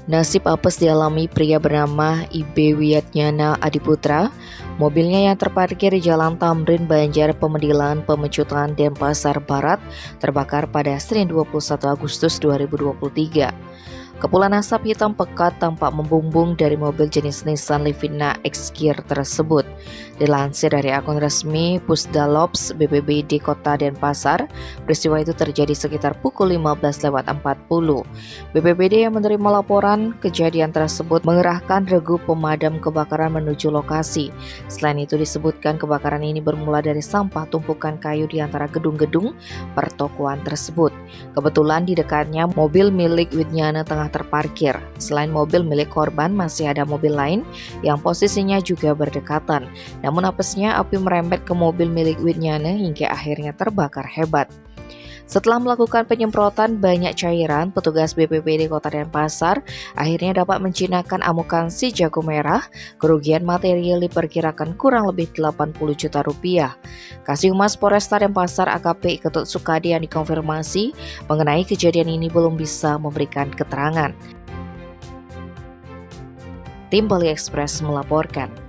Nasib apes dialami pria bernama Ibe Wiatnyana Adiputra. Mobilnya yang terparkir di Jalan Tamrin Banjar Pemedilan Pemecutan Denpasar Barat terbakar pada Senin 21 Agustus 2023. Kepulan asap hitam pekat tampak membumbung dari mobil jenis Nissan Livina X-Gear tersebut. Dilansir dari akun resmi Pusdalops BPBD Kota Denpasar, peristiwa itu terjadi sekitar pukul 15.40. BPBD yang menerima laporan kejadian tersebut mengerahkan regu pemadam kebakaran menuju lokasi. Selain itu disebutkan kebakaran ini bermula dari sampah tumpukan kayu di antara gedung-gedung pertokoan tersebut. Kebetulan di dekatnya mobil milik Wiatnyana tengah terparkir. Selain mobil milik korban, masih ada mobil lain yang posisinya juga berdekatan. Namun apesnya api merembet ke mobil milik Wiatnyana hingga akhirnya terbakar hebat. Setelah melakukan penyemprotan banyak cairan, petugas BPBD Kota Denpasar akhirnya dapat menjinakkan amukansi jago merah. Kerugian material diperkirakan kurang lebih 80 juta rupiah. Kasih-Humas Polresta Denpasar AKP Ketut Sukadi yang dikonfirmasi mengenai kejadian ini belum bisa memberikan keterangan. Tim Bali Express melaporkan.